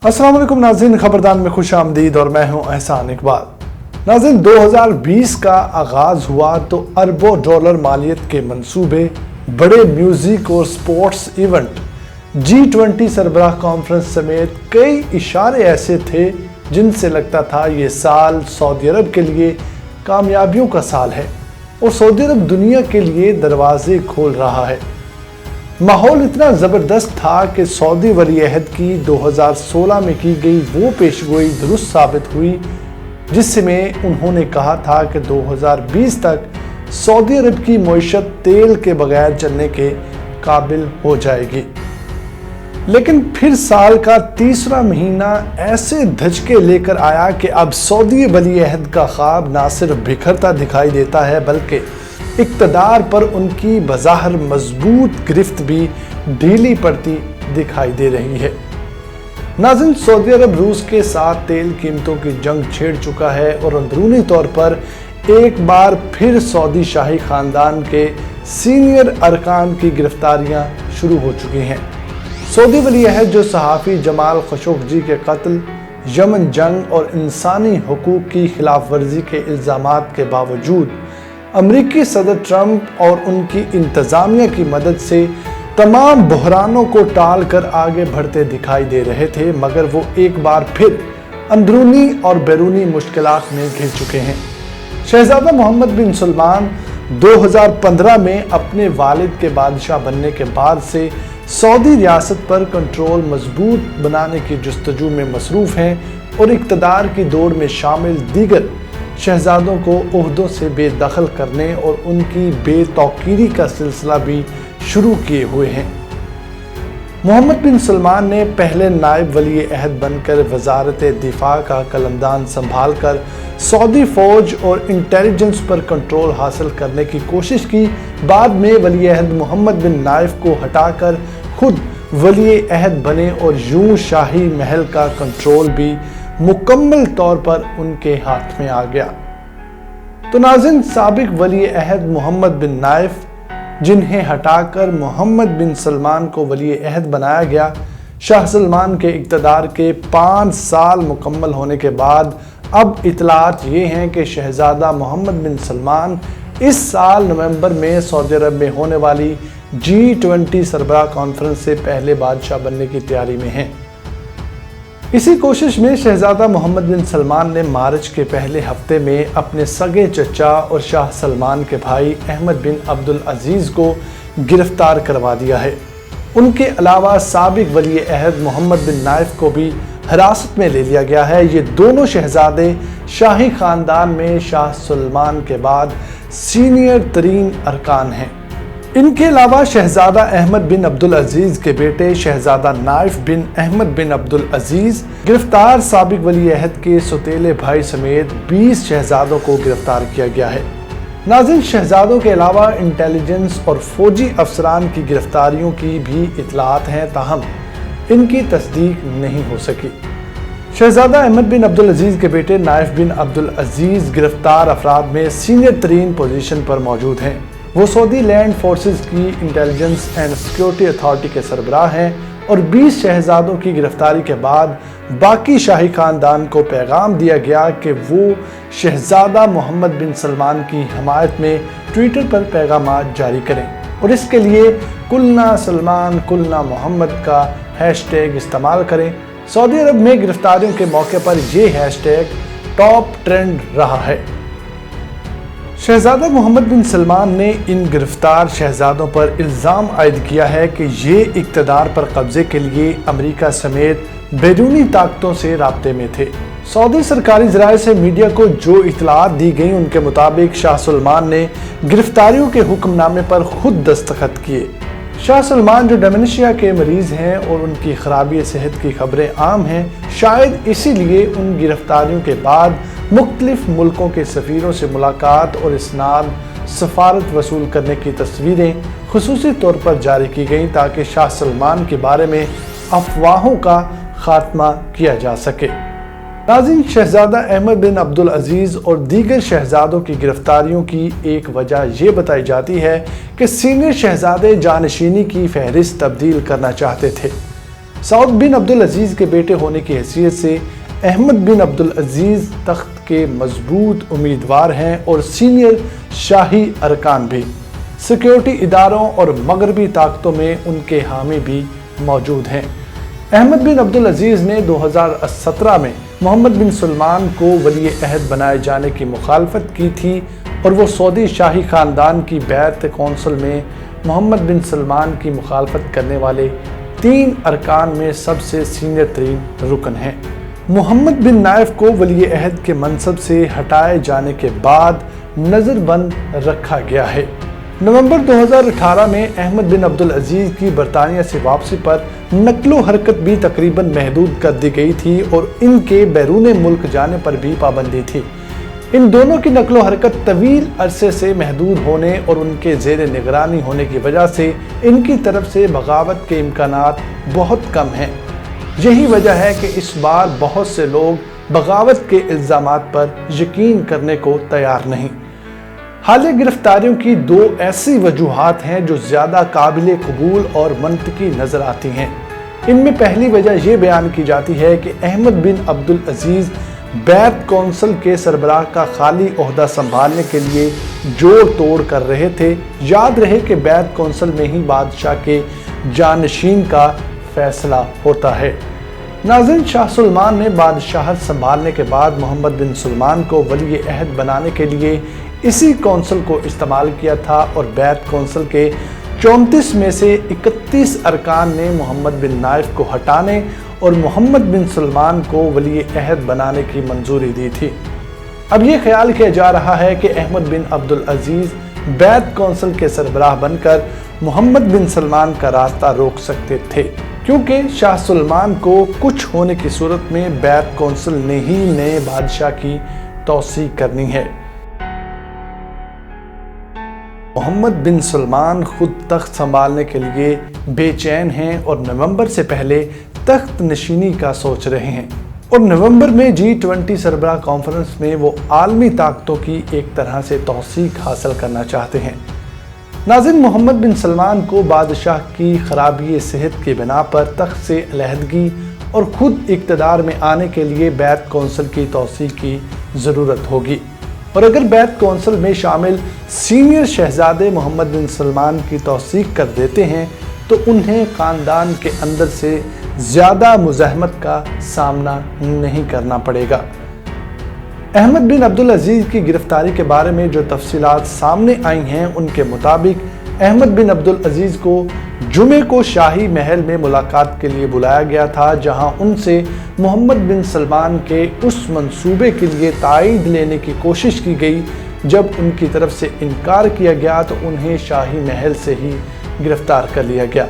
अस्सलाम वालेकुम नाज़रीन, खबरदार में खुश आमदीद और मैं हूं एहसान इकबाल। नाज़रीन, 2020 का आगाज़ हुआ तो अरबों डॉलर मालियत के मंसूबे, बड़े म्यूज़िक और स्पोर्ट्स इवेंट, G20 सरबराह कॉन्फ्रेंस समेत कई इशारे ऐसे थे जिनसे लगता था ये साल सऊदी अरब के लिए कामयाबियों का साल है और सऊदी अरब दुनिया के लिए दरवाजे खोल रहा है। माहौल इतना ज़बरदस्त था कि सऊदी वली अहद की 2016 में की गई वो पेशगोई दुरुस्त साबित हुई जिसमें उन्होंने कहा था कि 2020 तक सऊदी अरब की मईशत तेल के बगैर चलने के काबिल हो जाएगी। लेकिन फिर साल का तीसरा महीना ऐसे धचके लेकर आया कि अब सऊदी वली अहद का ख्वाब ना सिर्फ बिखरता दिखाई देता है बल्कि इक़्तिदार पर उनकी बज़ाहिर मजबूत गिरफ्त भी ढीली पड़ती दिखाई दे रही है। नाज़रीन, सऊदी अरब रूस के साथ तेल कीमतों की जंग छेड़ चुका है और अंदरूनी तौर पर एक बार फिर सऊदी शाही ख़ानदान के सीनियर अरकान की गिरफ्तारियां शुरू हो चुकी हैं। सऊदी वली अहद जो सहाफ़ी जमाल खशोगी के कत्ल, यमन जंग और इंसानी हुकूक की खिलाफ वर्जी के इल्ज़ामात के बावजूद अमरीकी सदर ट्रंप और उनकी इंतज़ामिया की मदद से तमाम बहरानों को टाल कर आगे बढ़ते दिखाई दे रहे थे, मगर वो एक बार फिर अंदरूनी और बैरूनी मुश्किलात में घिर चुके हैं। शहजादा मोहम्मद बिन सलमान 2015 में अपने वालिद के बादशाह बनने के बाद से सऊदी रियासत पर कंट्रोल मजबूत बनाने की जस्तजू में मसरूफ़ हैं और इक़्तिदार की दौड़ में शामिल दीगर शहजादों को ओहदों से बेदखल करने और उनकी बेतौकीरी का सिलसिला भी शुरू किए हुए हैं। मोहम्मद बिन सलमान ने पहले नायब वली अहद बनकर वजारत दिफा का कलमदान संभाल कर सऊदी फ़ौज और इंटेलिजेंस पर कंट्रोल हासिल करने की कोशिश की। बाद में वली अहद मोहम्मद बिन नाइफ को हटाकर खुद वली अहद बने और यूं शाही महल का कंट्रोल भी मुकम्मल तौर पर उनके हाथ में आ गया। तो नाज़रीन, साबिक वली अहद मोहम्मद बिन नाइफ, जिन्हें हटाकर मोहम्मद बिन सलमान को वली अहद बनाया गया, शाह सलमान के इक़्तिदार के 5 साल मुकम्मल होने के बाद अब इतलात ये हैं कि शहजादा मोहम्मद बिन सलमान इस साल नवंबर में सऊदी अरब में होने वाली G20 सरबराह कॉन्फ्रेंस से पहले बादशाह बनने की तैयारी में हैं। इसी कोशिश में शहजादा मोहम्मद बिन सलमान ने मार्च के पहले हफ्ते में अपने सगे चचा और शाह सलमान के भाई अहमद बिन अब्दुल अजीज़ को गिरफ्तार करवा दिया है। उनके अलावा साबिक वली अहद मोहम्मद बिन नाइफ को भी हिरासत में ले लिया गया है। ये दोनों शहजादे शाही ख़ानदान में शाह सलमान के बाद सीनियर तरीन अरकान हैं। इनके अलावा शहजादा अहमद बिन अब्दुल अजीज़ के बेटे शहजादा नाइफ बिन अहमद बिन अब्दुल अजीज़ गिरफ्तार साबिक वली अहद के सौतेले भाई समेत 20 शहजादों को गिरफ्तार किया गया है। नाज़रीन, शहजादों के अलावा इंटेलिजेंस और फौजी अफसरान की गिरफ्तारियों की भी इतलात हैं, ताहम इनकी तस्दीक नहीं हो सकी। शहजादा अहमद बिन अब्दुल अजीज़ के बेटे नाइफ बिन अब्दुल अजीज़ गिरफ्तार अफराद में सीनियर तरीन पोजीशन पर मौजूद हैं। वो सऊदी लैंड फोर्सेस की इंटेलिजेंस एंड सिक्योरिटी अथॉरिटी के सरबराह हैं और 20 शहजादों की गिरफ्तारी के बाद बाकी शाही ख़ानदान को पैगाम दिया गया कि वो शहजादा मोहम्मद बिन सलमान की हमायत में ट्विटर पर पैगामात जारी करें और इसके लिए कुलना सलमान कुलना मोहम्मद का हैशटैग इस्तेमाल करें। सऊदी अरब में गिरफ्तारियों के मौके पर ये हैशटैग टॉप ट्रेंड रहा है। शहजादा मोहम्मद बिन सलमान ने इन गिरफ्तार शहजादों पर इल्ज़ाम आयद किया है कि ये इक़्तिदार पर कब्ज़े के लिए अमेरिका समेत बैरूनी ताकतों से राब्ते में थे। सऊदी सरकारी ज़राए से मीडिया को जो इतलात दी गई उनके मुताबिक शाह सलमान ने गिरफ्तारियों के हुक्मनामे पर खुद दस्तखत किए। शाह सलमान जो डेमेंशिया के मरीज़ हैं और उनकी खराबी सेहत की खबरें आम हैं, शायद इसीलिए उन गिरफ्तारियों के बाद मुख्तलिफ मुल्कों के सफ़ीरों से मुलाकात और इसनाद सफारत वसूल करने की तस्वीरें खुसूसी तौर पर जारी की गईं ताकि शाह सलमान के बारे में अफवाहों का खात्मा किया जा सके। नाज़रीन, शहजादा अहमद बिन अब्दुल अजीज़ और दीगर शहजादों की गिरफ्तारियों की एक वजह ये बताई जाती है कि सीनियर शहजादे जानशीनी की फहरिस्त तब्दील करना चाहते थे। سعود بن عبد العزیز کے بیٹے ہونے کی حیثیت سے احمد بن عبد العزیز تخت کے مضبوط امیدوار ہیں اور سینئر شاہی ارکان بھی، سیکیورٹی اداروں اور مغربی طاقتوں میں ان کے حامی بھی موجود ہیں۔ احمد بن عبد العزیز نے 2017 میں محمد بن سلمان کو ولی عہد بنائے جانے کی مخالفت کی تھی اور وہ سعودی شاہی خاندان کی بیعت کونسل میں محمد بن سلمان کی مخالفت کرنے والے 3 ارکان میں سب سے سینئر ترین رکن ہیں۔ محمد بن نائف کو ولی عہد کے منصب سے ہٹائے جانے کے بعد نظر بند رکھا گیا ہے۔ نومبر 2018 میں احمد بن عبد العزیز کی برطانیہ سے واپسی پر نقل و حرکت بھی تقریباً محدود کر دی گئی تھی اور ان کے بیرون ملک جانے پر بھی پابندی تھی۔ ان دونوں کی نقل و حرکت طویل عرصے سے محدود ہونے اور ان کے زیر نگرانی ہونے کی وجہ سے ان کی طرف سے بغاوت کے امکانات بہت کم ہیں۔ یہی وجہ ہے کہ اس بار بہت سے لوگ بغاوت کے الزامات پر یقین کرنے کو تیار نہیں۔ حالیہ گرفتاریوں کی 2 ایسی وجوہات ہیں جو زیادہ قابل قبول اور منطقی نظر آتی ہیں۔ ان میں پہلی وجہ یہ بیان کی جاتی ہے کہ احمد بن عبد العزیز بیعت کونسل کے سربراہ کا خالی عہدہ سنبھالنے کے لیے جوڑ توڑ کر رہے تھے۔ یاد رہے کہ بیعت کونسل میں ہی بادشاہ کے جانشین کا فیصلہ ہوتا ہے۔ ناظرین، شاہ سلمان نے بادشاہت سنبھالنے کے بعد محمد بن سلمان کو ولی عہد بنانے کے لیے اسی کونسل کو استعمال کیا تھا اور بیعت کونسل کے 34 میں سے 31 ارکان نے محمد بن نائف کو ہٹانے اور محمد بن سلمان کو ولی عہد بنانے کی منظوری دی تھی۔ اب یہ خیال کیا جا رہا ہے کہ احمد بن عبد العزیز بیعت کونسل کے سربراہ بن کر محمد بن سلمان کا راستہ روک سکتے تھے، کیونکہ شاہ سلمان کو کچھ ہونے کی صورت میں بیعت کونسل نے ہی نئے بادشاہ کی توثیق کرنی ہے۔ محمد بن سلمان خود تخت سنبھالنے کے لیے بے چین ہیں اور نومبر سے پہلے تخت نشینی کا سوچ رہے ہیں، اور نومبر میں G20 سربراہ کانفرنس میں وہ عالمی طاقتوں کی ایک طرح سے توثیق حاصل کرنا چاہتے ہیں۔ ناظرین، محمد بن سلمان کو بادشاہ کی خرابی صحت کی بنا پر تخت سے علیحدگی اور خود اقتدار میں آنے کے لیے بیعت کونسل کی توثیق کی ضرورت ہوگی، اور اگر بیعت کونسل میں شامل سینئر شہزادے محمد بن سلمان کی توثیق کر دیتے ہیں تو انہیں خاندان کے اندر سے زیادہ مزاحمت کا سامنا نہیں کرنا پڑے گا۔ احمد بن عبد العزیز کی گرفتاری کے بارے میں جو تفصیلات سامنے آئی ہیں ان کے مطابق احمد بن عبد العزیز کو جمعے کو شاہی محل میں ملاقات کے لیے بلایا گیا تھا، جہاں ان سے محمد بن سلمان کے اس منصوبے کے لیے تائید لینے کی کوشش کی گئی۔ جب ان کی طرف سے انکار کیا گیا تو انہیں شاہی محل سے ہی گرفتار کر لیا گیا۔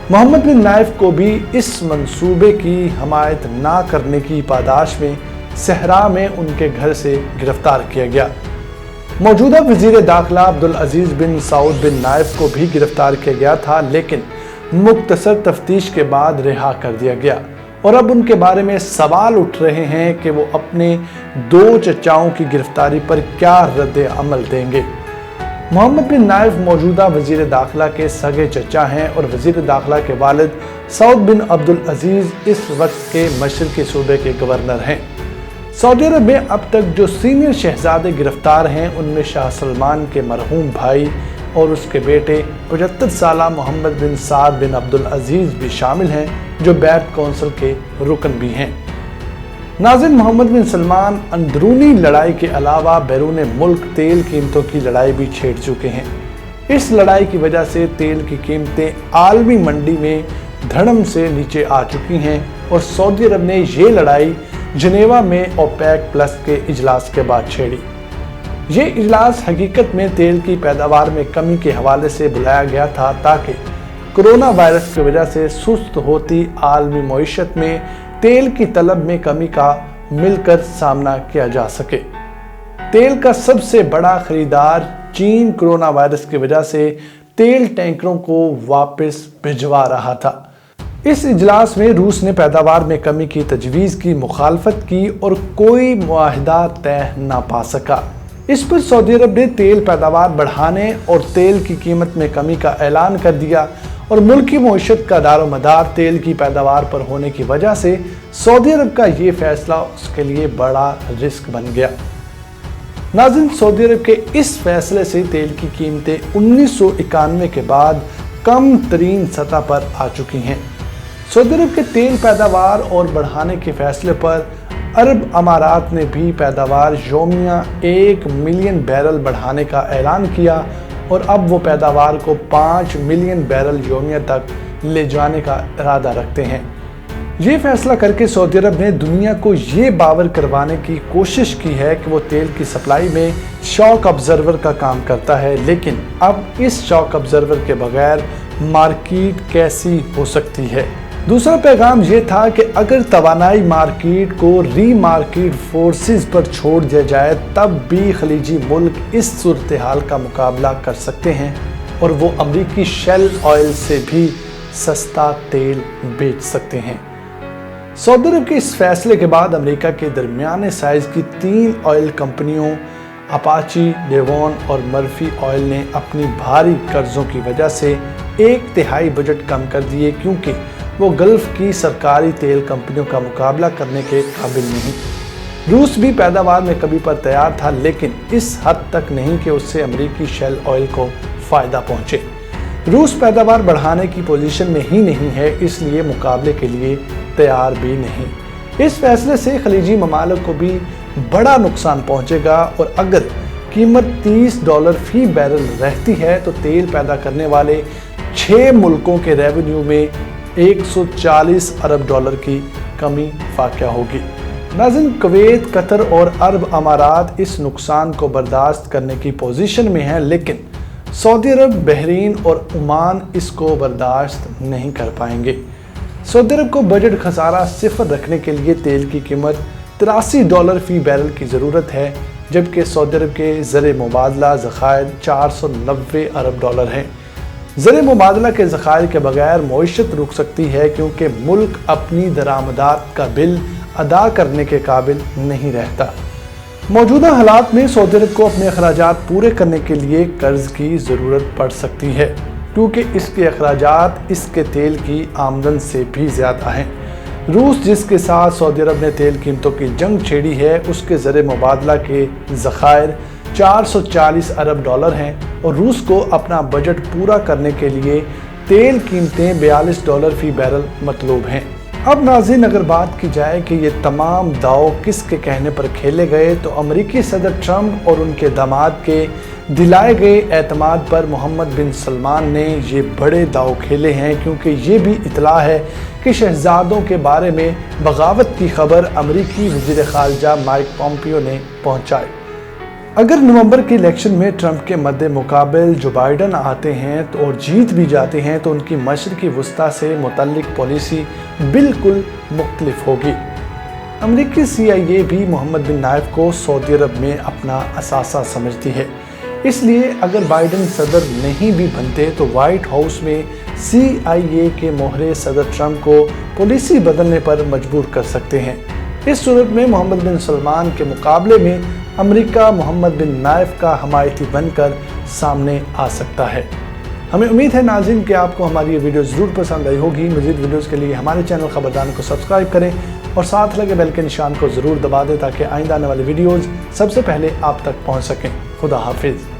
محمد بن نائف کو بھی اس منصوبے کی حمایت نہ کرنے کی پاداش میں صحرا میں ان کے گھر سے گرفتار کیا گیا۔ موجودہ وزیر داخلہ عبدالعزیز بن سعود بن نائف کو بھی گرفتار کیا گیا تھا، لیکن مختصر تفتیش کے بعد رہا کر دیا گیا، اور اب ان کے بارے میں سوال اٹھ رہے ہیں کہ وہ اپنے 2 چچاؤں کی گرفتاری پر کیا رد عمل دیں گے۔ محمد بن نائف موجودہ وزیر داخلہ کے سگے چچا ہیں اور وزیر داخلہ کے والد سعود بن عبدالعزیز اس وقت کے مشرقی صوبے کے گورنر ہیں۔ سعودی عرب میں اب تک جو سینئر شہزادے گرفتار ہیں ان میں شاہ سلمان کے مرحوم بھائی اور اس کے بیٹے 75 سالہ محمد بن سعد بن عبدالعزیز بھی شامل ہیں، جو بیعت کونسل کے رکن بھی ہیں۔ ناظرین، محمد بن سلمان اندرونی لڑائی کے علاوہ بیرون ملک تیل قیمتوں کی لڑائی بھی چھیڑ چکے ہیں۔ اس لڑائی کی وجہ سے تیل کی قیمتیں عالمی منڈی میں دھڑم سے نیچے آ چکی ہیں، اور سعودی عرب نے یہ لڑائی جنیوا میں اوپیک پلس کے اجلاس کے بعد چھیڑی۔ یہ اجلاس حقیقت میں تیل کی پیداوار میں کمی کے حوالے سے بلایا گیا تھا تاکہ کرونا وائرس کی وجہ سے سست ہوتی عالمی معیشت میں تیل کی طلب میں کمی کا مل کر سامنا کیا جا سکے۔ تیل کا سب سے بڑا خریدار چین کرونا وائرس کی وجہ سے تیل ٹینکروں کو واپس بھجوا رہا تھا۔ اس اجلاس میں روس نے پیداوار میں کمی کی تجویز کی مخالفت کی اور کوئی معاہدہ طے نہ پا سکا۔ اس پر سعودی عرب نے تیل پیداوار بڑھانے اور تیل کی قیمت میں کمی کا اعلان کر دیا، और मुल्की मईशत का दारोमदार तेल की पैदावार पर होने की वजह से सऊदी अरब का ये फैसला उसके लिए बड़ा रिस्क बन गया। नाज़रीन, सऊदी अरब के इस फैसले से तेल की कीमतें 1991 के बाद कम तरीन सतह पर आ चुकी हैं। सऊदी अरब के तेल पैदावार और बढ़ाने के फैसले पर अरब अमारात ने भी पैदावार यौमिया 1 मिलियन बैरल बढ़ाने का ऐलान किया और अब वो पैदावार को 5 मिलियन बैरल यौमिया तक ले जाने का इरादा रखते हैं। ये फैसला करके सऊदी अरब ने दुनिया को ये बावर करवाने की कोशिश की है कि वो तेल की सप्लाई में शॉक ऑब्जर्वर का काम करता है, लेकिन अब इस शॉक ऑब्जर्वर के बगैर मार्केट कैसी हो सकती है। दूसरा पैगाम ये था कि अगर तवानाई मार्केट को री मार्केट फोर्सेस पर छोड़ दिया जाए तब भी खलीजी मुल्क इस सूरत हाल का मुकाबला कर सकते हैं और वो अमरीकी शेल ऑयल से भी सस्ता तेल बेच सकते हैं। सऊदी अरब के इस फैसले के बाद अमेरिका के दरमियाने साइज की 3 ऑयल कंपनियों अपाची, डेवॉन और मर्फी ऑयल ने अपनी भारी कर्जों की वजह से 1/3 बजट कम कर दिए, क्योंकि वो गल्फ की सरकारी तेल कंपनियों का मुकाबला करने के काबिल नहीं। रूस भी पैदावार में कमी पर तैयार था, लेकिन इस हद तक नहीं कि उससे अमेरिकी शेल ऑयल को फ़ायदा पहुंचे। रूस पैदावार बढ़ाने की पोजीशन में ही नहीं है, इसलिए मुकाबले के लिए तैयार भी नहीं। इस फैसले से खलीजी ममालिक को भी बड़ा नुकसान पहुंचेगा और अगर कीमत $30 फी बैरल रहती है तो तेल पैदा करने वाले 6 मुल्कों के रेवेन्यू में 140 अरब डॉलर की कमी वाक़या होगी। नाज़रीन, कुवैत, कतर और अरब अमारात इस नुकसान को बर्दाश्त करने की पोजीशन में हैं, लेकिन सऊदी अरब, बहरीन और ओमान इसको बर्दाश्त नहीं कर पाएंगे। सऊदी अरब को बजट खसारा सिफर रखने के लिए तेल की कीमत $83 फी बैरल की ज़रूरत है, जबकि सऊदी अरब के ज़र मुबादला ज़खायर 490 अरब डॉलर हैं। ज़र मुबादला के ज़खायर के बगैर मईशत रुक सकती है, क्योंकि मुल्क अपनी दरामदात का बिल अदा करने के काबिल नहीं रहता। मौजूदा हालात में सऊदी अरब को अपने अखराजात पूरे करने के लिए कर्ज की ज़रूरत पड़ सकती है, क्योंकि इसके अखराजात इसके तेल की आमदन से भी ज़्यादा हैं। रूस, जिसके साथ सऊदी अरब ने तेल कीमतों की जंग छेड़ी है, उसके ज़र मुबादला के ज़खायर 440 अरब डॉलर हैं और रूस को अपना बजट पूरा करने के लिए तेल कीमतें $42 फी बैरल मतलूब हैं। अब नाज़रीन, अगर बात की जाए कि ये तमाम दाव किसके कहने पर खेले गए, तो अमेरिकी सदर ट्रंप और उनके दामाद के दिलाए गए एतमाद पर मोहम्मद बिन सलमान ने ये बड़े दाव खेले हैं, क्योंकि ये भी इतला है कि शहजादों के बारे में बगावत की खबर अमेरिकी वज़ीर ख़ारजा माइक पॉम्पियो ने पहुँचाई। अगर नवंबर के इलेक्शन में ट्रंप के मद्दे मुकाबिल जो बाइडन आते हैं तो और जीत भी जाते हैं, तो उनकी मशरक़ी वस्ता से मुतल्लिक पॉलिसी बिल्कुल मुख्तलिफ होगी। अमेरिकी CIA भी मोहम्मद बिन नाइफ को सऊदी अरब में अपना असासा समझती है, इसलिए अगर बाइडन सदर नहीं भी बनते तो वाइट हाउस में CIA के मोहरे सदर ट्रंप को पॉलिसी बदलने पर मजबूर कर सकते हैं। इस सूरत में मोहम्मद बिन सलमान के मुकाबले में अमेरिका मोहम्मद बिन नाइफ का हमायती बनकर सामने आ सकता है। हमें उम्मीद है नाज़रीन कि आपको हमारी ये वीडियो ज़रूर पसंद आई होगी। मज़ीद वीडियोज़ के लिए हमारे चैनल खबरदार को सब्सक्राइब करें और साथ लगे बेल के निशान को ज़रूर दबा दें, ताकि आइंदा आने वाली वीडियोज़ सबसे पहले आप तक पहुँच सकें। खुदा हाफिज़।